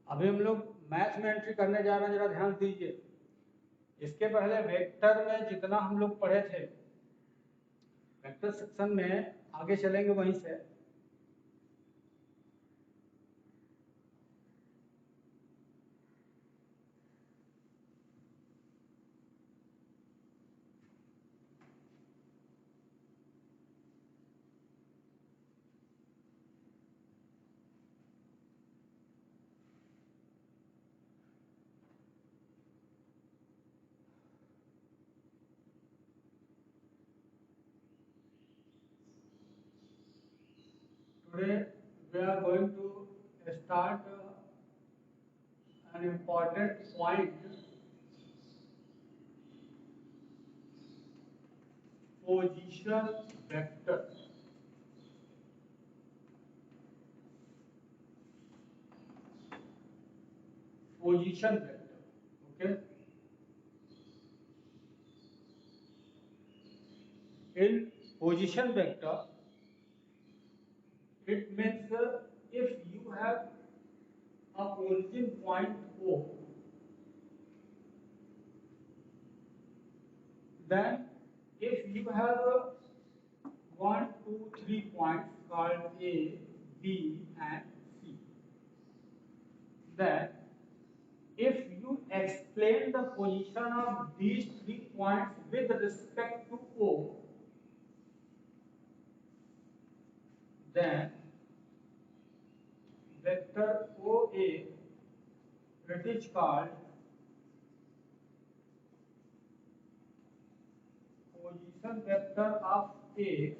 अभी हम लोग मैथ में एंट्री करने जा रहे हैं, जरा ध्यान दीजिए। इसके पहले वेक्टर में जितना हम लोग पढ़े थे, वेक्टर सेक्शन में आगे चलेंगे वहीं से। Today we are going to start an important point, position vector. Position vector, okay? In position vector, it means if you have a origin point O, then if you have 1, 2, 3 points called A, B and C, then if you explain the position of these 3 points with respect to O, then vector OA, it is called position vector of A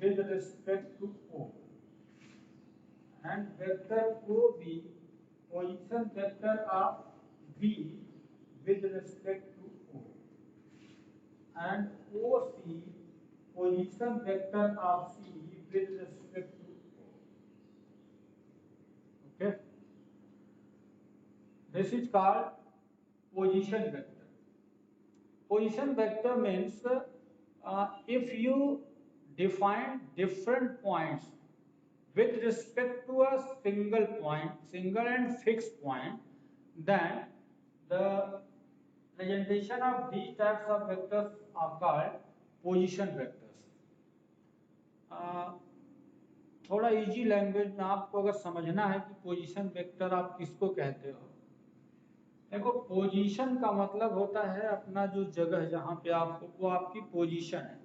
with respect to O, and vector OB, position vector of B with respect to O, and OC, position vector of C with respect to O. Okay, this is called position vector. Position vector means if you define different points with respect to a single point, single and fixed point, then the presentation of these types of vectors are called position vectors. थोड़ा easy language में आपको अगर समझना है कि position vector आप किसको कहते हो, देखो पोजीशन का मतलब होता है अपना जो जगह जहाँ पे आप हो वो आपकी पोजीशन है।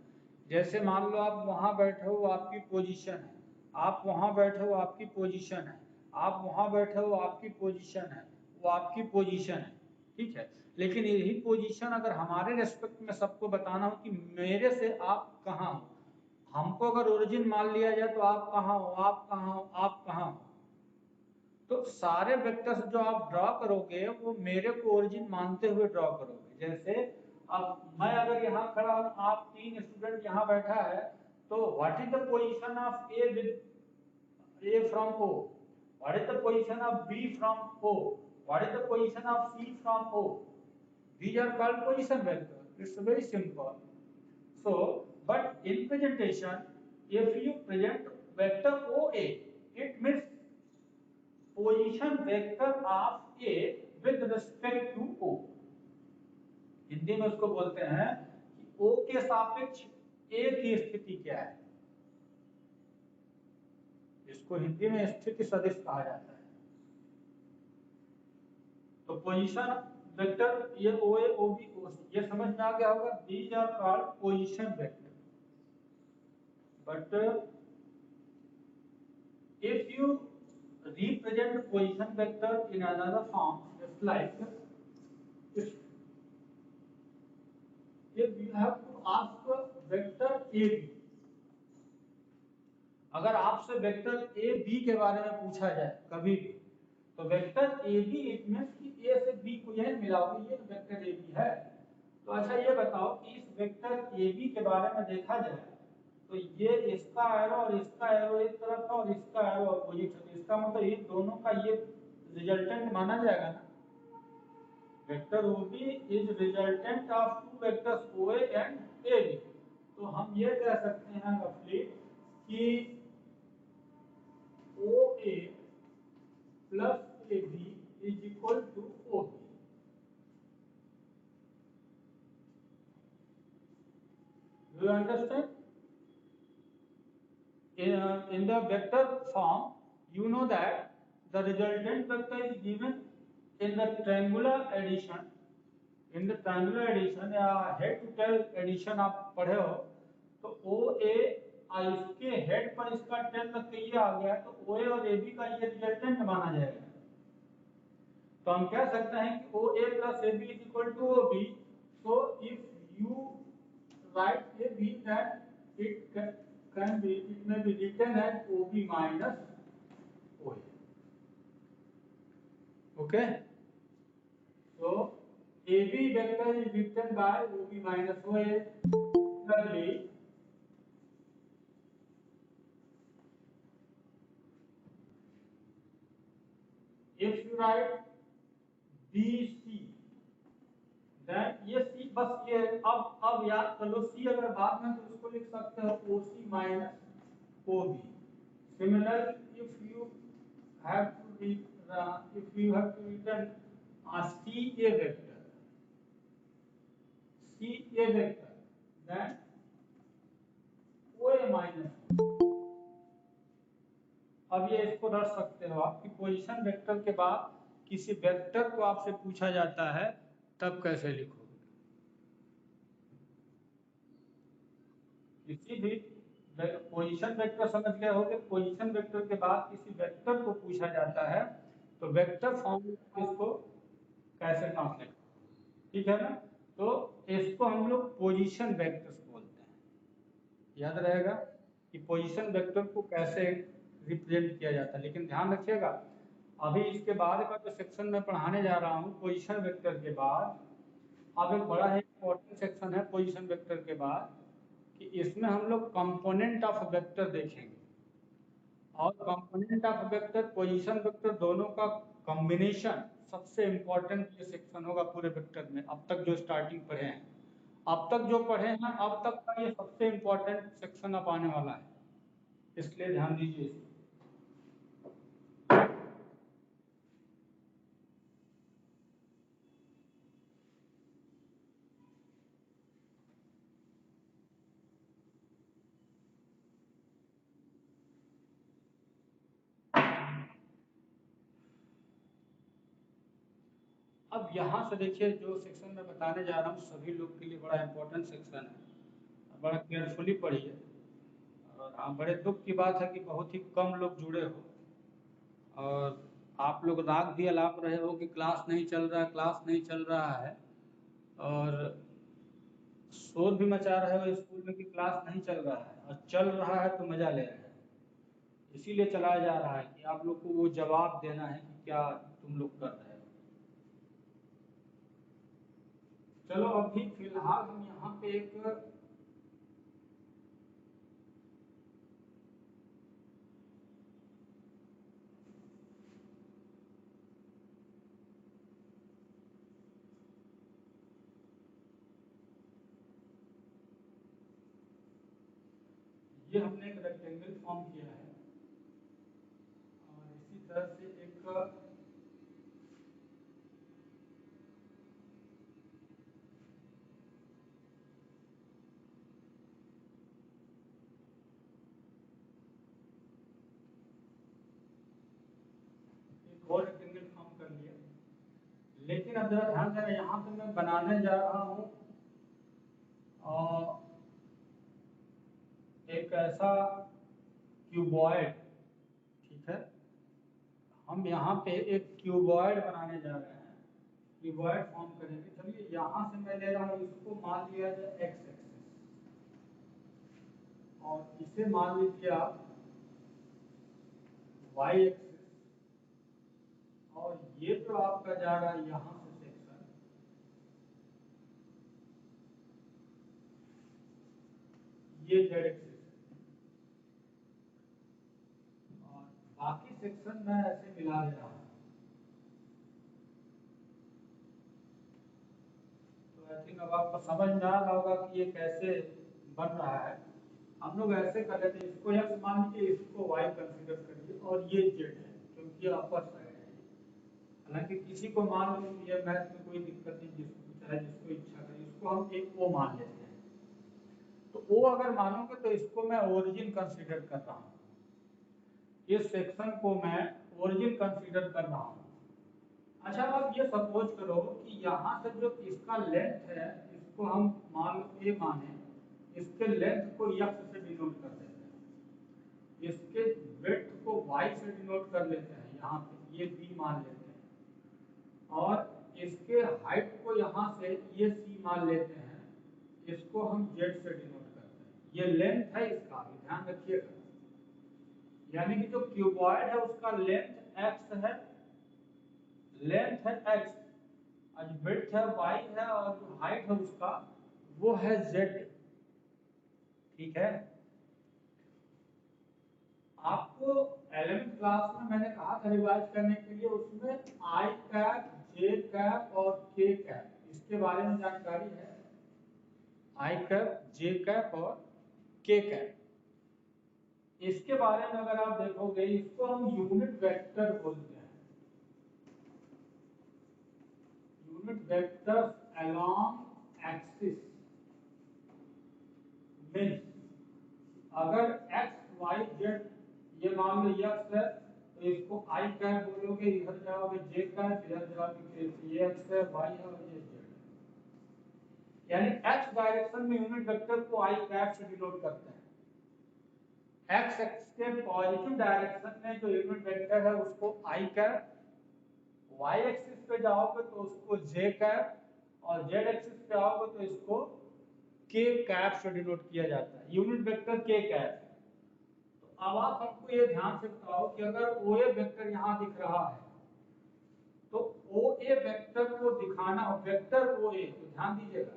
जैसे मान लो आप वहाँ बैठे हो वो आपकी पोजीशन है, आप वहाँ बैठे हो आपकी पोजीशन है, आप वहाँ बैठे हो आपकी पोजीशन है, वो आपकी पोजीशन है, ठीक है। लेकिन यही पोजीशन अगर हमारे रेस्पेक्ट में सबको बताना हो कि मेरे से आप कहाँ हो, हमको अगर ओरिजिन मान लिया जाए तो आप कहाँ हो, आप कहाँ हो, आप कहाँ हो, तो सारे वेक्टर्स जो आप ड्रॉ करोगे वो मेरे को ओरिजिन मानते हुए ड्रॉ करोगे। जैसे अब मैं अगर यहाँ खड़ा हूँ, आप 3 स्टूडेंट यहाँ बैठा है, तो what is the position of A with A from O, what is the position of B from O, what is the position of C from O, these are called position vector. It's very simple. So but in presentation, if you present vector OA, it means position vector of A with respect to O. Hindi में उसको बोलते हैं कि O के सापेक्ष A की स्थिति क्या है, इसको हिंदी में स्थिति सदिश कहा जाता है। तो पोजीशन वेक्टर ये OA OB ये समझ में आ गया होगा, these are called position vector. But if you represent position vector in another form, just like if you have to ask vector AB, अगर आपसे वेक्टर ए बी के बारे में पूछा जाए कभी भी, तो vector A B it means कि ए से बी को यह मिलाओगे, ये वेक्टर ए बी है। तो अच्छा ये बताओ कि इस वेक्टर ए बी के बारे में देखा जाए तो ये इसका एरो और इसका एरो एक तरफ है और इसका एरो अपोजिट है, तो इसका मतलब ये दोनों का ये रिजल्टेंट माना जाएगा ना। Vector OB is resultant of two vectors OA and AB. तो हम ये कह सकते हैं रफली कि OA plus A B is equal to O B. Do you understand? In the vector form, you know that the resultant vector is given in the triangular addition. In the triangular addition या head to tail addition आप पढ़े हो तो ओ ए इसके head पर इसका tell तक ये आ गया तो ओ ए और ए बी का ये रिजल्टेंट माना जाएगा। तो हम कह सकते हैं कि O A plus A B is equal to O B. So if you write A B that it may be written as OB minus OA. Okay, so AB vector is written by OB minus OA. Thirdly, if you write BC, then ये C बस ये अब याद कर लो, C अगर बाद में तो उसको लिख सकते हो OC minus OB. Similarly, if you have to written CA vector, then OA minus। अब ये इसको रख सकते हो आप कि पोजीशन वेक्टर के बाद किसी वेक्टर को आपसे पूछा जाता है तब कैसे लिखोगे। किसी भी पोजीशन वेक्टर समझ गए होगे, पोजीशन वेक्टर के बाद किसी वेक्टर को पूछा जाता है तो वेक्टर फॉर्म में इसको कैसे ट्रांसलेट, ठीक है ना। तो इसको हम लोग पोजीशन वेक्टर्स बोलते हैं, याद रहेगा कि पोजीशन वेक्टर को कैसे रिप्रेजेंट किया जाता है। लेकिन ध्यान रखिएगा अभी इसके बाद का जो सेक्शन में पढ़ाने जा रहा हूँ पोजीशन वेक्टर के बाद, अब एक बड़ा है इंपॉर्टेंट सेक्शन है पोजीशन वेक्टर के बाद कि इसमें हम लोग कंपोनेंट ऑफ वेक्टर देखेंगे। और component of vector position vector दोनों का कॉम्बिनेशन सबसे इंपॉर्टेंट ये सेक्शन होगा पूरे वेक्टर में। अब तक जो स्टार्टिंग पढ़े हैं, अब तक जो पढ़े हैं, अब तक का ये सबसे इंपॉर्टेंट सेक्शन अब आने वाला है, इसलिए ध्यान दीजिए। अब यहाँ से देखिए जो सेक्शन में बताने जा रहा हूँ सभी लोग के लिए बड़ा इंपॉर्टेंट सेक्शन है, बड़ा केयरफुली पढ़िए। और हाँ, बड़े दुख की बात है कि बहुत ही कम लोग जुड़े हो और आप लोग राग भी अलाप रहे हो कि क्लास नहीं चल रहा है, क्लास नहीं चल रहा है, और शोर भी मचा रहे हो स्कूल में कि क्लास नहीं चल रहा है, और चल रहा है तो मजा ले रहे हैं। इसीलिए चलाया जा रहा है कि आप लोग को वो जवाब देना है कि क्या तुम लोग कर रहे हो। चलो अभी फिलहाल हम यहाँ पे एक ये हमने एक रेक्टेंगल फॉर्म किया है और इसी तरह से एक और रेक्टेंगल फॉर्म कर लिया। लेकिन अब जरा ध्यान देना, यहाँ पे मैं बनाने जा रहा हूँ एक ऐसा क्यूबॉइड, ठीक है। हम यहाँ पे एक क्यूबॉइड बनाने जा रहे हैं, क्यूबॉइड फॉर्म करेंगे। चलिए यहाँ से मैं ले रहा हूँ, इसको मान लिया जाए एक्स एक्सिस और इसे मान लीजिए आप वाई एक्सिस, और ये जो आपका जा रहा है यहाँ से सेक्शन, ये जेड एक्सिस, और बाकी सेक्शन मैं ऐसे मिला दे रहा हूँ। तो आई थिंक अब आपको समझ में आ रहा होगा कि ये कैसे बन रहा है। हम लोग ऐसे कर लेते हैं, इसको एक्स मान लीजिए, इसको वाई कंसीडर करिए और ये जेड है क्योंकि अपर साइड है। हालांकि किसी को मान लो कि ये मैथ में कोई दिक्कत नहीं, जिसको चाहे जिसको इच्छा करे, इसको हम एक ओ मान लेते हैं। तो ओ अगर मानोगे तो इसको मैं ओरिजिन कंसीडर कर रहा हूँ, इस सेक्शन को मैं ओरिजिन कंसीडर कर रहा हूँ। अच्छा अब ये सपोज करो कि यहाँ से जो इसका लेंथ है इसको हम मान लो ए माने, इसके लेंथ को यक्स से डिनोट कर देते हैं, इसके ब्रेड्थ को वाई से डिनोट कर लेते हैं, यहाँ पे ये बी मान लेते हैं, और इसके हाइट को यहाँ से ये सी मान लेते हैं, इसको हम जेड से डिनोट करते हैं। ये लेंथ है इसका, ध्यान रखिएगा, यानी कि जो क्यूबॉइड है उसका लेंथ एक्स है, लेंथ है एक्स, और ब्रेड्थ है वाई है, और जो हाइट है उसका वो है जेड। ठीक है, आपको 11th क्लास में मैंने कहा था रिवाइज करने के लिए, उसमें आई कैप, जे कैप और के कैप, इसके बारे में जानकारी है। आई कैप, जे कैप और के कैप, इसके बारे में अगर आप देखोगे, इसको हम यूनिट वेक्टर बोलते हैं, unit vector along axis. Means अगर एक्स वाई जेड, ये मान लो एक्स है तो इसको आई कैप बोलोगे, इधर जाओगे जे कैप, इधर जाओगे के, ये एक्स है, वाई है और ये जेड है। यानी एक्स डायरेक्शन में यूनिट वेक्टर को आई कैप से डिनोट करते हैं। एक्स एक्सिस के पॉजिटिव डायरेक्शन में जो यूनिट वेक्टर है उसको आई कैप, वाई एक्सिस पे जाओगे तो उसको जे कैप, और जेड एक्सिस पे आओगे तो इसको के कैप से डिनोट किया जाता है, यूनिट वेक्टर के कैप। तो अब आप हमको ये ध्यान से बताओ कि अगर ओ ए वेक्टर यहाँ दिख रहा है तो ओ ए वेक्टर को दिखाना हो, वेक्टर ओ ए, तो ध्यान दीजिएगा,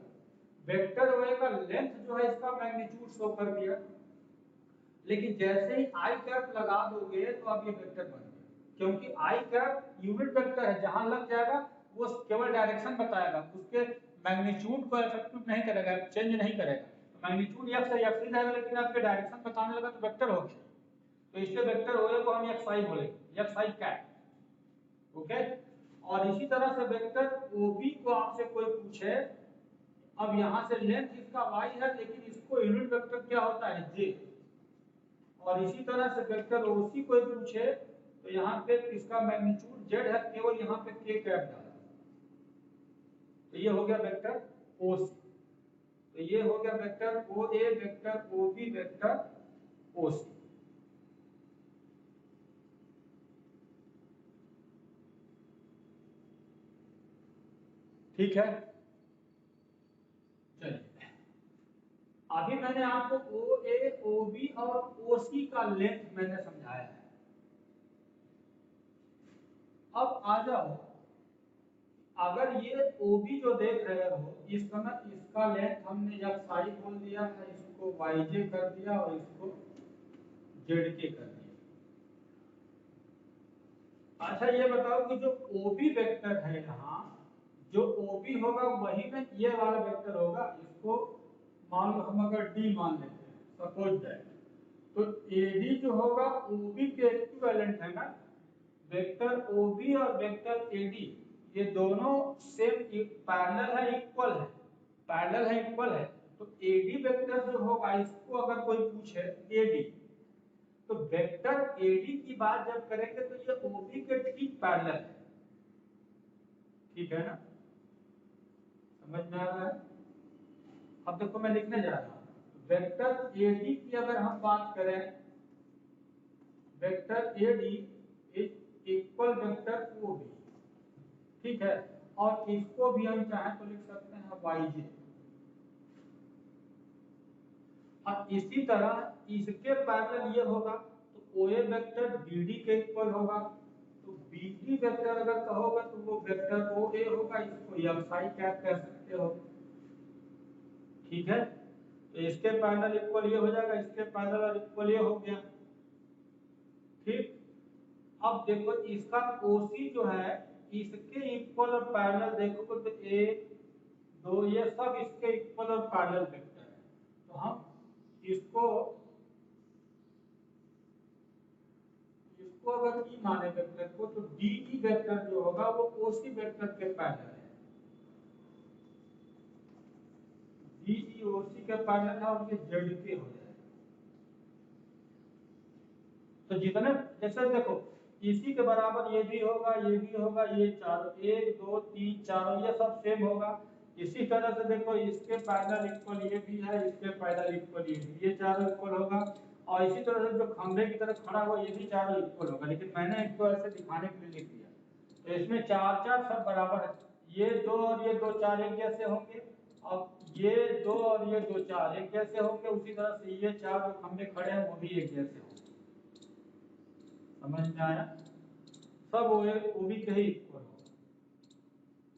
वेक्टर ओ ए का लेंथ जो है इसका मैग्नीट्यूड शो कर दिया, लेकिन जैसे ही आई कैप लगा दोगे तो अब ये वेक्टर बन गया, क्योंकि आई कैप यूनिट वेक्टर है, जहां लग जाएगा वो केवल डायरेक्शन बताएगा, उसके मैग्नीट्यूड को इफेक्ट नहीं करेगा, चेंज नहीं करेगा। तो मैग्नीट्यूड एक्स है, एक्स ही रहेगा, लेकिन आपके डायरेक्शन बताने लगा तो वेक्टर हो गया। तो इसलिए वेक्टर ओ को हम एक्स आई बोलेंगे, एक्स आई कैप। ओके, और इसी तरह से वेक्टर ओबी को आपसे कोई पूछे, अब यहाँ से लेंथ इसका वाई है, लेकिन इसको यूनिट वेक्टर क्या होता है, जे, और इसी तरह से वेक्टर ओसी कोई पूछे तो यहाँ पे इसका मैग्नीट्यूड जेड है, केवल यहाँ पे के कैप डाला, तो ये हो गया वेक्टर ओसी। तो ये हो गया वेक्टर ओ ए, वेक्टर ओ बी, वेक्टर ओसी। ठीक है, चलिए अभी मैंने आपको ओ ए, ओ बी और ओ सी का लेंथ मैंने समझाया है। अब आ जाओ, अगर ये ओ बी जो देख रहे हो इस समय, इसका लेंथ हमने एक्स आई बोल दिया है, इसको वाई जे कर दिया और इसको जेड के कर दिया। अच्छा ये बताओ कि जो ओ बी वेक्टर है यहाँ, जो ओ बी होगा वही में ये वाला वेक्टर होगा, इसको मान लो हम अगर डी मान लेते हैं, सपोज दैट, तो एडी जो होगा ओबी के इक्विवेलेंट है ना, वेक्टर ओबी और वेक्टर एडी ये दोनों सेम पैरेलल है, इक्वल है, पैरेलल है, इक्वल है। तो एडी वेक्टर जो होगा, इसको अगर कोई पूछे एडी, तो वेक्टर एडी की बात जब करेंगे तो ये ओबी के ठीक पैरेलल है। ठीक है ना, समझ में आ रहा है? अब देखो मैं लिखने जा रहा हूं, वेक्टर एडी की अगर हम बात करें, vector AD is equal vector OB. ठीक है, और इसको भी हम चाहें तो लिख सकते हैं वाईजे, और इसी तरह इसके पैरेलल ये होगा तो ओए वेक्टर बीडी के इक्वल होगा, तो बीडी वेक्टर अगर कहोगे तो वो वेक्टर ओए होगा, इसको एक्सआई कैप कह सकते हो। ठीक है, तो इसके पैरेलल इक्वल ये हो जाएगा, इसके पैरेलल इक्वल ये हो गया। ठीक, अब देखो इसका ओसी जो है इसके इक्वल और पैरेलल देखोगे तो एक दो ये सब इसके इक्वल और पैरेलल वेक्टर है, तो हम इसको अगर ई माने वेक्टर को, तो डी ई वेक्टर जो होगा वो ओसी वेक्टर के पैरेलल है। डी ई ओसी के पैरेलल है और ये जेड के हो जाएगा। तो जितने जैसे देखो इसी के बराबर ये भी होगा, ये भी होगा, ये चारों 1 2 3 चारों ये सब सेम होगा। इसी तरह से देखो इसके पैरेलल इक्वल ये भी है, इसके पैरेलल इक्वल ये भी, ये चारों इक्वल होगा। और इसी तरह से जो खंभे की तरफ खड़ा हुआ ये भी चारों इक्वल होगा, लेकिन मैंने इसको ऐसे दिखाने के लिए लिख दिया। तो इसमें 4 4 सब बराबर है, ये 2 और ये 2 4 एक जैसे होंगे, अब ये 2 और ये 2 4 एक जैसे होंगे, उसी तरह से ये 4 जो खंभे खड़े हैं वो भी एक जैसे होंगे। समझ में आया? सब ओबी के ही इक्वल हो।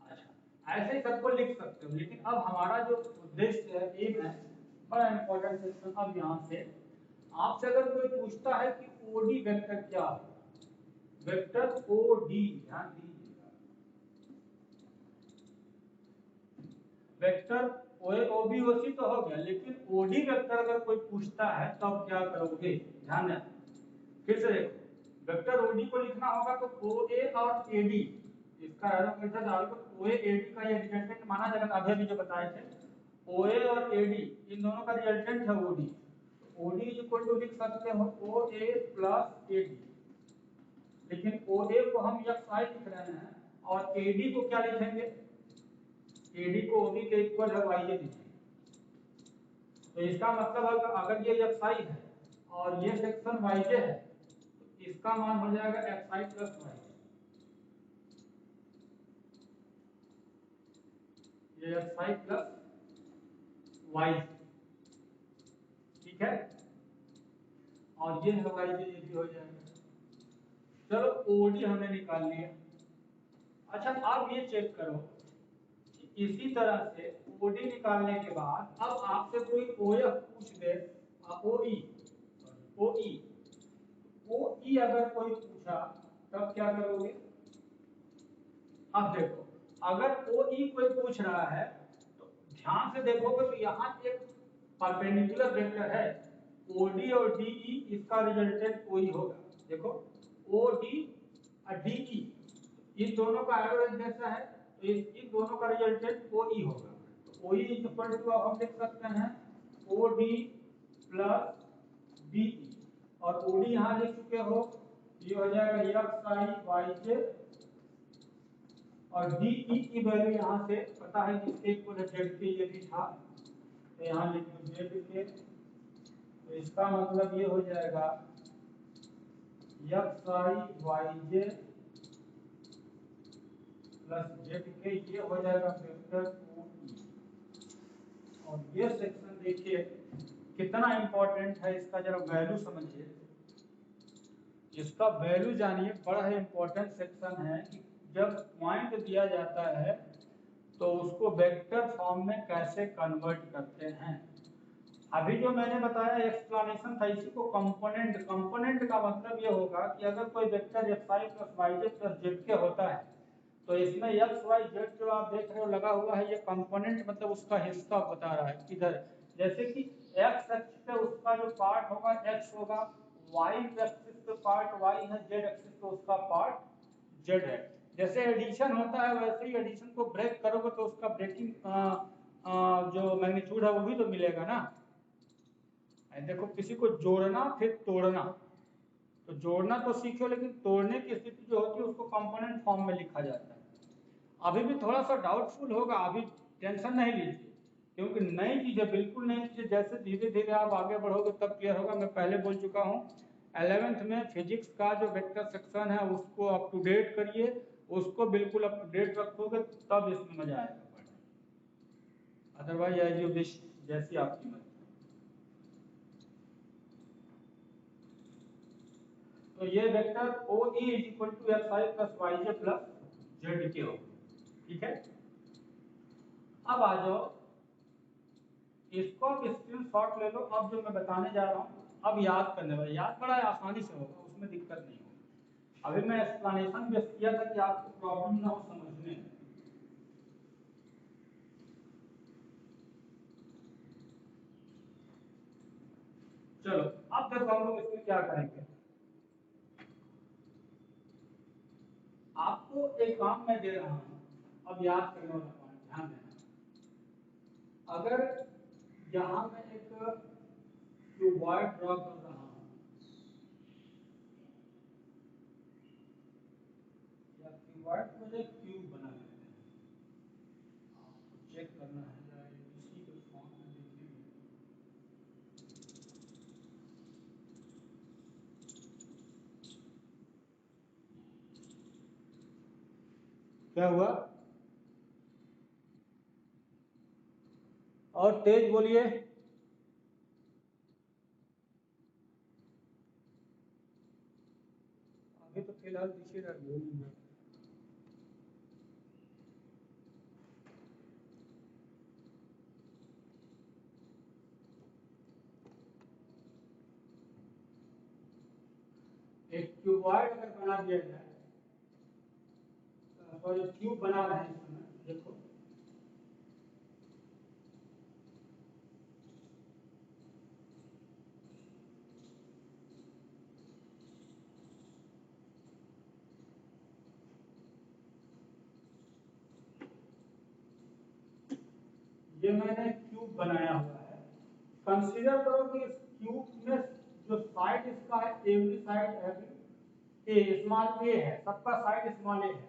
अच्छा, ऐसे ही सबको लिख सकते हो, लेकिन अब हमारा जो उद्देश्य है, एम है, बड़ा इंपॉर्टेंट सेक्शन। अब यहाँ से आपसे अगर कोई पूछता है कि ओडी वेक्टर क्या है, वेक्टर ओडी, ध्यान दीजिएगा, वेक्टर ओबी ओसी तो हो गया, लेकिन ओडी वेक्टर अगर कोई पूछता है तब क्या करोगे? ध्यान दें, फिर से देखो, वेक्टर ओडी को लिखना होगा तो ओ ए और एडी, इसका एरो मेथड डालकर ओ ए एडी का ये रिजल्टेंट माना जाएगा। अभी अभी जो बताए थे ओ ए और एडी इन दोनों का रिजल्टेंट है ओडी, तो ओडी इज इक्वल टू लिख सकते हो ओ ए प्लस एडी, लेकिन ओ ए को हम एक्स आई लिख रहे हैं और एडी को क्या लिखेंगे? एडी को ओबी के इक्वल है वाई ए लिखेंगे। तो इसका मतलब है अगर ये एक्स आई है और ये सेक्शन वाई जे है, इसका मान हो जाएगा xi प्लस वाई, ये xi प्लस वाई, ठीक है, और ये है वाई, ये भी हो जाएगा। चलो ओडी हमने निकाल लिया। अच्छा, अब ये चेक करो कि इसी तरह से ओडी निकालने के बाद अब आपसे कोई ओएफ पूछ दे, ओई ओई ओई अगर कोई पूछा तब क्या करोगे? अब देखो, अगर ओई कोई पूछ रहा है तो ध्यान से देखोगे तो यहाँ एक परपेंडिकुलर वेक्टर है ओडी और डीई, इसका रिजल्टेंट ओई होगा। देखो ओडी और डीई इन दोनों का एवरेज जैसा है, तो इन दोनों का रिजल्टेंट ओई होगा। तो ओई इज इक्वल टू हम लिख सकते हैं ओडी प्लस डीई, और ओडी यहाँ लिख चुके हो, ये हो जाएगा एक्स आई वाई जे, और डी ई की वैल्यू यहाँ से पता है जिसके इक्वल है जेड के, ये भी था, तो यहाँ लिख दो जेड के, तो इसका मतलब ये हो जाएगा एक्स आई वाई जे प्लस जेड के, ये हो जाएगा वेक्टर ओ ई। और ये सेक्शन देखिए कितना इंपॉर्टेंट है, इसका जरा वैल्यू समझिए, इसका वैल्यू जानिए, बड़ा ही इंपॉर्टेंट सेक्शन है कि जब पॉइंट दिया जाता है तो उसको वेक्टर फॉर्म में कैसे कन्वर्ट करते हैं। अभी जो मैंने बताया एक्सप्लेनेशन था, इसी को कंपोनेंट, कंपोनेंट का मतलब ये होगा कि अगर कोई vector xi plus yj plus zk होता है तो इसमें x y z जो आप देख रहे हो लगा हुआ है, ये कंपोनेंट मतलब उसका हिस्सा बता रहा है किधर। जैसे कि x एक्सिस पे उसका जो पार्ट होगा x होगा, y एक्सिस पे पार्ट y है, z एक्सिस पे उसका पार्ट z है। जैसे एडिशन होता है वैसे ही एडिशन को ब्रेक करोगे तो उसका ब्रेकिंग जो मैग्नीट्यूड है वो भी तो मिलेगा ना। देखो किसी को जोड़ना फिर तोड़ना, तो जोड़ना तो सीखो, लेकिन तोड़ने की स्थिति जो होती है उसको कंपोनेंट फॉर्म में लिखा जाता है। अभी भी थोड़ा सा डाउटफुल होगा, अभी टेंशन नहीं लीजिए, क्योंकि नई चीजें, बिल्कुल नई चीजें, जैसे धीरे धीरे आप आगे बढ़ोगे तब क्लियर होगा। मैं पहले बोल चुका हूँ 11th में फिजिक्स का जो वेक्टर सेक्शन है उसको अप टू डेट करिए, उसको बिल्कुल अप टू डेट रखोगे तब इसमें मजा आएगा पढ़ने, अदरवाइज एज यू विश, जैसी आपकी मर्जी। तो ये vector O E is equal to X I plus Y J plus Z K हो, ठीक है। अब आ जाओ, इसको आप स्क्रीनशॉट ले लो। अब जो मैं बताने जा रहा हूँ अब याद करने वाला, याद बड़ा आसानी से होगा, उसमें दिक्कत नहीं होगी। अभी मैं एक्सप्लेनेशन बेस किया था कि आपको प्रॉब्लम ना हो समझने में। चलो अब देखो हम लोग इसमें क्या करेंगे। आपको एक काम मैं दे रहा हूँ, अब याद करने वाला पॉइंट ध्यान देना। अगर यहाँ मैं एक क्यूबॉइड ड्रॉ कर रहा हूँ या क्यूबॉइड को एक क्यूब बना लेते हैं, आपको चेक करना है या इसी के फॉर्म में देखेंगे। क्या हुआ? और तेज बोलिए। अभी तो फिलहाल दिख ही रहा है। एक क्यूबॉइड अगर बना दिया जाए, सॉरी क्यूब बना रहे हैं इस समय, देखो ये मैंने क्यूब बनाया हुआ है। कंसीडर करो कि इस क्यूब में जो साइड इसका है, एवरी साइड ए स्मॉल ए है, सबका साइड स्मॉल ए है,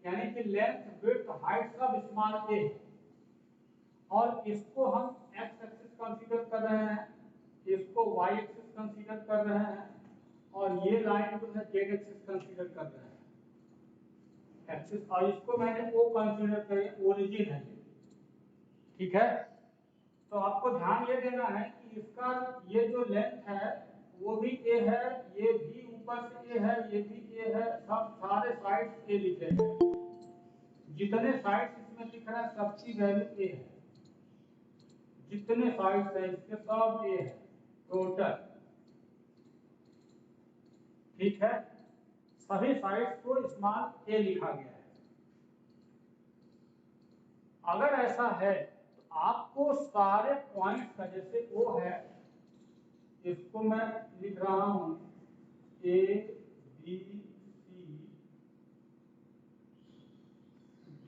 यानी कि लेंथ विड्थ हाइट सब स्मॉल ए है। और इसको हम एक्स एक्सिस कंसीडर कर रहे हैं, इसको वाई एक्सिस कंसीडर कर रहे हैं, और ये लाइन जो है जेड एक्सिस कंसीडर कर रहे हैं एक्सिस, और इसको मैंने ओ कंसीडर करें, ओरिजिन है, ठीक है। तो आपको ध्यान ये देना है कि इसका ये जो लेंथ है वो भी ए है, ये भी ऊपर से ए है, ये भी ए है, सब सारे साइड्स ए लिखे हैं। जितने साइड्स इसमें दिख रहा है सबकी वैल्यू ए है, जितने साइड्स है इसके सब ए है टोटल, ठीक है। सभी साइड्स को स्मॉल ए लिखा गया है। अगर ऐसा है तो आपको सारे पॉइंट्स का, जैसे ओ है, इसको मैं लिख रहा हूं A B C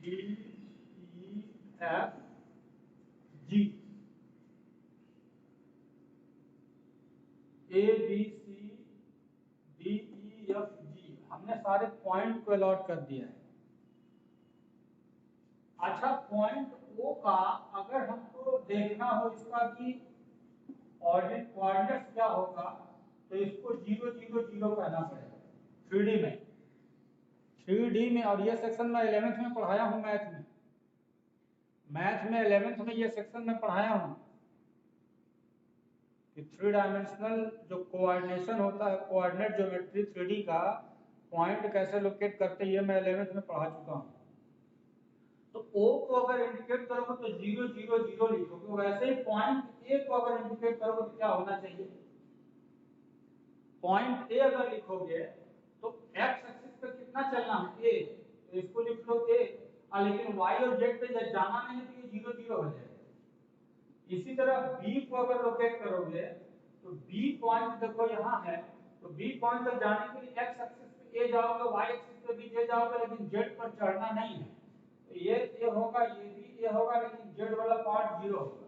D E F G, A B C D E F G, हमने सारे पॉइंट को अलॉट कर दिया है। अच्छा, पॉइंट ओ का अगर हमको देखना हो इसका कि कोऑर्डिनेट्स क्या होगा, तो इसको 0 0 0 कहना पड़ेगा 3D में। 3D में, और ये सेक्शन मैं 11th में पढ़ाया हूँ, मैथ में 11th में ये सेक्शन में पढ़ाया हूँ कि 3 डायमेंशनल जो कोऑर्डिनेशन होता है, कोऑर्डिनेट ज्योमेट्री 3D का पॉइंट कैसे लोकेट करते हैं, ये मैं 11th में पढ़ा चुका हूँ। तो O को अगर इंडिकेट करोगे तो 0 0 0 लिखोगे, वैसे ही पॉइंट A को अगर इंडिकेट करोगे तो क्या होना चाहिए? पॉइंट A अगर लिखोगे तो x एक्सिस पे कितना चलना है? A, तो इसको लिख लो A, लेकिन y और z पे जाना नहीं है तो ये 0 0 हो जाएगा। इसी तरह B को अगर लोकेट करोगे तो B पॉइंट देखो यहाँ है, तो B पॉइंट तक जाने के लिए x एक्सिस पे A जाओगे, y एक्सिस पे भी A जाओगे, लेकिन z पर चढ़ना नहीं है। तो ये A होगा, ये भी A होगा, लेकिन z वाला पार्ट 0 होगा।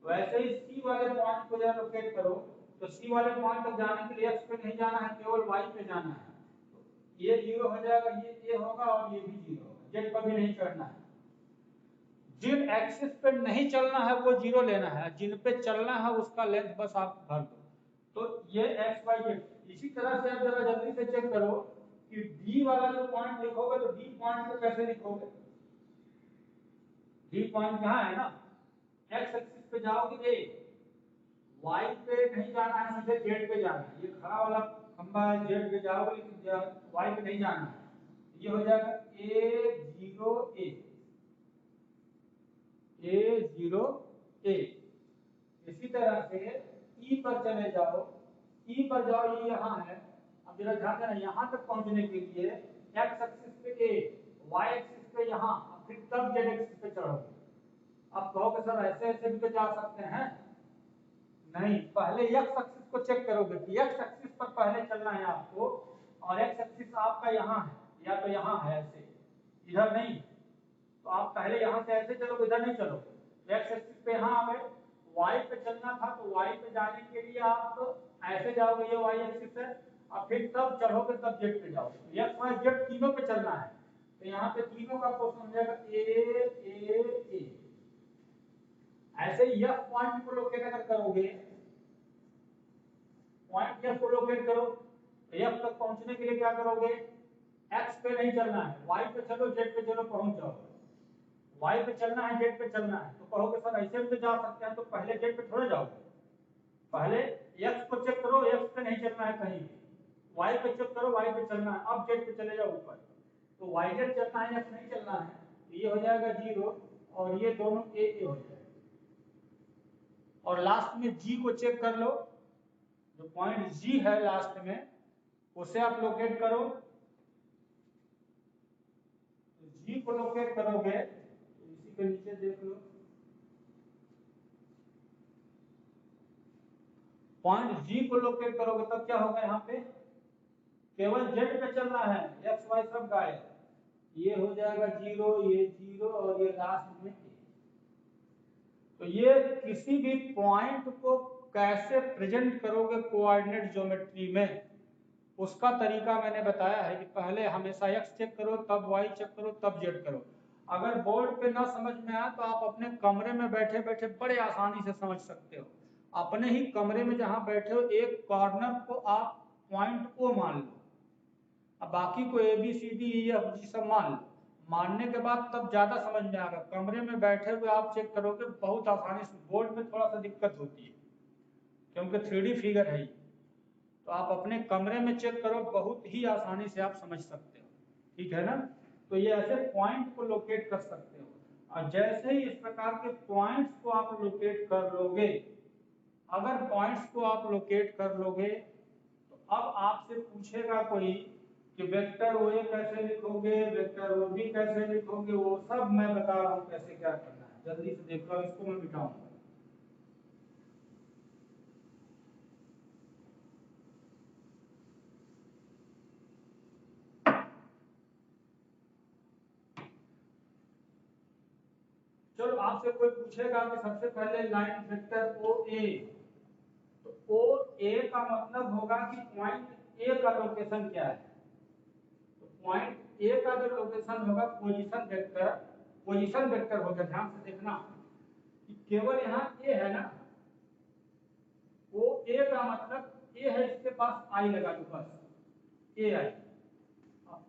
तो ऐसे ही C वाले पॉइंट को जब लोकेट करो तो C वाले पॉइंट तक जाने के लिए x पे नहीं जाना है, केवल y पे जाना है। तो ये 0 हो जाएगा, ये A होगा और ये भी 0 होगा, z पर भी नहीं चढ़ना है। जिन एक्सिस पे नहीं चलना है वो 0 लेना है, जिन पे चलना है उसका लेंथ बस आप भर दो। तो ये x y z। इसी तरह से आप जरा जल्दी से चेक करो कि D वाला जो पॉइंट लिखोगे तो D पॉइंट को कैसे लिखोगे? D पॉइंट कहाँ है ना, x एक्सिस पे जाओगे A, y पे नहीं जाना है, सीधे z पे जाना है। ये खड़ा वाला खंबा है, z पे जाओगे लेकिन y पे नहीं जाना है। ये हो जाएगा A0 A। इसी तरह से E पर चले जाओ, E पर जाओ, ये यहाँ है। अब जरा ध्यान देना, यहाँ तक पहुँचने के लिए x एक्सिस पे A, y एक्सिस पे यहाँ, फिर तब z एक्सिस पे चढ़ोगे। अब कहोगे सर ऐसे ऐसे भी तो जा सकते हैं। नहीं, पहले x एक्सिस को चेक करोगे कि x एक्सिस पर पहले चलना है आपको, और x एक्सिस आपका यहाँ है, या तो यहाँ है ऐसे, इधर नहीं, तो आप पहले यहाँ से ऐसे चलो, इधर नहीं चलो, एक्स एक्सिस पे यहाँ आ गए, वाई पे चलना था तो वाई पे जाने के लिए आप ऐसे जाओगे, ये वाई एक्सिस है, और फिर तब चढ़ोगे तब जेड पे जाओगे, एक्स वाई जेड तीनों पे चलना है, तो यहाँ पे तीनों का पोर्शन हो जाएगा ए। ऐसे ही एफ पॉइंट को लोकेट अगर करोगे, पॉइंट एफ को लोकेट करो, एफ तक पहुंचने के लिए क्या करोगे, एक्स पे नहीं चलना है, वाई पे चलो, जेड पे चलो, पहुंच जाओ, वाई पे चलना है, जेड पे चलना है, तो कहोगे सर ऐसे भी तो जा सकते हैं, तो पहले जेड पे थोड़ा जाओगे, पहले एक्स को चेक करो, एक्स पे नहीं चलना है कहीं, वाई पे चेक करो, वाई पे चलना है, अब जेड पे चले जाओ ऊपर, तो वाई जेड चलना है, एक्स नहीं चलना है, तो ये हो जाएगा 0 और ये दोनों ए हो जाएगा। और लास्ट में जी को चेक कर लो, जो पॉइंट जी है लास्ट में उसे आप लोकेट करो, तो जी को लोकेट करोगे तो इसी के नीचे देख लो, पॉइंट जी को लोकेट करोगे तब क्या होगा, यहाँ पे केवल जेड पे चलना है, एक्स वाई सब गायब, ये हो जाएगा 0, ये 0 और ये लास्ट में ए। तो ये किसी भी पॉइंट को कैसे प्रेजेंट करोगे कोऑर्डिनेट ज्योमेट्री में, उसका तरीका मैंने बताया है कि पहले हमेशा एक्स चेक करो, तब वाई चेक करो, तब जेड करो। अगर बोर्ड पे ना समझ में आए तो आप अपने कमरे में बैठे बैठे बड़े आसानी से समझ सकते हो, अपने ही कमरे में जहां बैठे हो एक कॉर्नर को आप पॉइंट ओ मान लो, अब बाकी को A B C D E F G सब मान लो, मानने के बाद तब ज्यादा समझ में आएगा, कमरे में बैठे हुए आप चेक करोगे बहुत आसानी से, बोर्ड में थोड़ा सा दिक्कत होती है क्योंकि 3D फिगर है, तो आप अपने कमरे में चेक करो, बहुत ही आसानी से आप समझ सकते हो, ठीक है ना। तो ये ऐसे पॉइंट को लोकेट कर सकते हो, और जैसे ही इस प्रकार के पॉइंट्स को आप लोकेट कर लोगे, अगर पॉइंट्स को आप लोकेट कर लोगे तो अब आपसे पूछेगा कोई कि वेक्टर ओ ए कैसे लिखोगे, वेक्टर ओ बी कैसे लिखोगे, वो सब मैं बता रहा हूँ कैसे क्या करना है, जल्दी से देख लो, इसको मैं मिटाऊंगा। चलो आपसे कोई पूछेगा कि सबसे पहले लाइन वेक्टर ओ ए, तो ओ ए का मतलब होगा कि पॉइंट ए का लोकेशन क्या है, तो पॉइंट ए का जो लोकेशन होगा पोजीशन वेक्टर होगा, ध्यान से देखना कि केवल यहाँ ए है ना, ओ ए का मतलब ए है, इसके पास आई लगा दो बस, ए आई,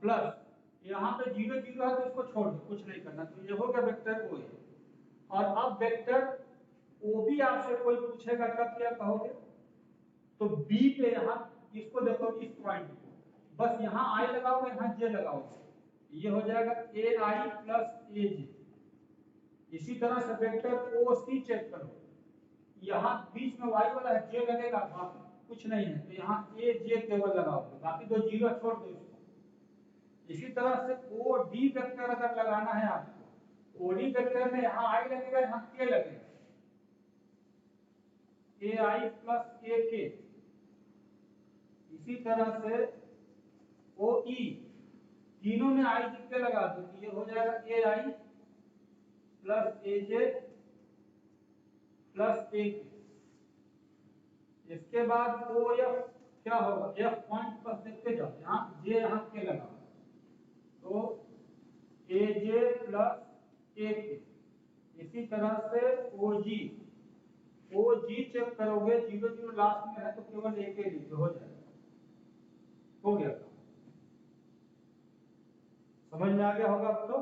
प्लस यहाँ पे 0 0 है तो इसको छोड़ दो, कुछ नहीं करना, तो ये होगा वेक्टर ओ ए। और अब वेक्टर ओ बी आपसे कोई पूछेगा तब क्या कहोगे, तो बी पे यहाँ इसको देखो, इस पॉइंट को बस यहाँ आई लगाओगे, यहाँ जे लगाओगे, ये हो जाएगा ए आई प्लस ए जे। इसी तरह से वेक्टर ओ सी चेक करो, यहाँ बीच में वाई वाला है, जे लगेगा, बाकी कुछ नहीं है, तो यहाँ ए जे केवल लगाओगे, बाकी दो 0 छोड़ दो इसको। इसी तरह से ओ डी वेक्टर अगर लगाना है आपको, ओ डी वेक्टर में यहाँ आई लगेगा, यहाँ के लगेगा, ए आई प्लस ए के। इसी तरह से ओ ई, तीनों में आई जी के लगा दो, ये हो जाएगा ए आई प्लस ए जे प्लस ए के। इसके बाद ओ एफ क्या होगा, एफ पॉइंट पर देखते जाओ, यहाँ जे यहाँ के लगा, तो ए जे प्लस ए के। इसी तरह से ओ जी चेक करोगे, 0 0 लास्ट में है तो केवल एक ही लिखो, हो जाएगा, हो गया, समझ में आ गया होगा अब तो,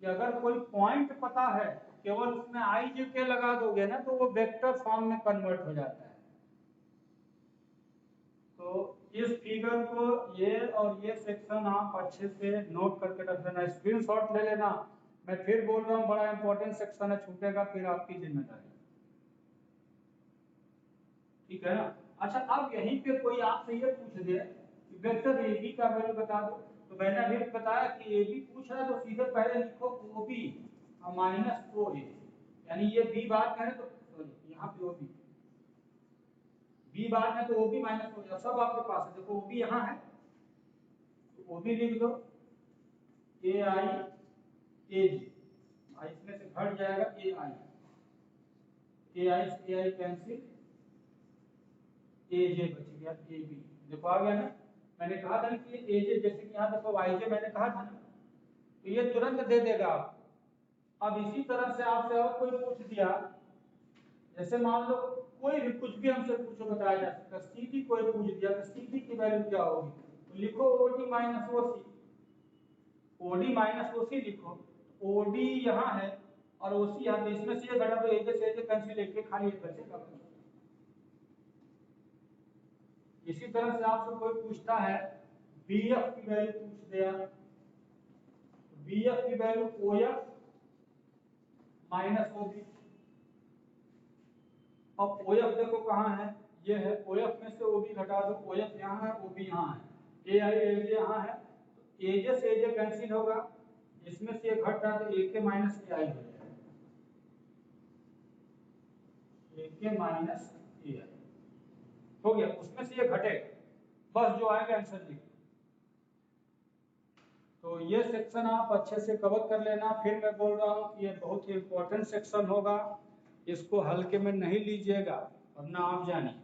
कि अगर कोई पॉइंट पता है तो केवल उसमें आई जे के लगा दोगे ना, तो वो वेक्टर फॉर्म में कन्वर्ट हो जाता है। तो इस फिगर को, ये और ये सेक्शन आप अच्छे से नोट करके रख लेना, स्क्रीनशॉट ले लेना, मैं फिर बोल रहा हूँ बड़ा इंपॉर्टेंट सेक्शन है, छूटेगा फिर आपकी जिम्मेदारी, ठीक है ना। अच्छा, अब यहीं पे कोई आपसे ये पूछ दे कि वेक्टर ए बी का वैल्यू बता दो, तो मैंने अभी बताया कि ए बी पूछ रहा है तो सीधे पहले लिखो ओ बी माइनस ओ ए, यानी ये बी बार में है तो सॉरी यहाँ पे ओ बी, बी बार में तो ओ बी माइनस ओ ए, सब आपके पास है, देखो ओ बी यहाँ है, वो भी लिख दो ए आई ए जी, इसमें से घट जाएगा ए आई से ए आई कैंसिल, ए जे बच गया ए बी। देखो आ गया ना, मैंने कहा था कि ए जे, जैसे कि यहाँ देखो वाई जे मैंने कहा था ना, तो ये तुरंत दे देगा आपको। अब इसी तरह से आपसे और कोई पूछ दिया, जैसे मान लो कोई भी कुछ भी हमसे पूछो बताया जा सकता है, सी टी कोई पूछ दिया तो सी टी की वैल्यू क्या होगी, तो लिखो ओडी माइनस ओसी, ओडी माइनस ओसी लिखो, ओडी यहाँ है और ओसी यहाँ, तो इसमें से ये घटा दो, एजे से एजे कैंसिल, लेके खाली एक बचेगा। इसी तरह से आपसे कोई पूछता है बी एफ की वैल्यू पूछ दिया, बी एफ की value O F minus O B. अब ओ एफ देखो कहाँ है, ये है, ओ एफ में से ओ बी घटा दो, ओ एफ यहाँ है ओ बी यहाँ है, ए आई ए जे यहाँ है, तो एजे से एजे कैंसिल होगा, इसमें से ये घट रहा तो ए के माइनस ए आई हो जाएगा, ए के माइनस ए आई हो गया, उसमें से ये घटेगा, बस जो आएगा आंसर लिखो। तो ये सेक्शन आप अच्छे से कवर कर लेना। फिर मैं बोल रहा हूँ कि ये बहुत ही इंपॉर्टेंट सेक्शन होगा, इसको हल्के में नहीं लीजिएगा, वरना आप जानिए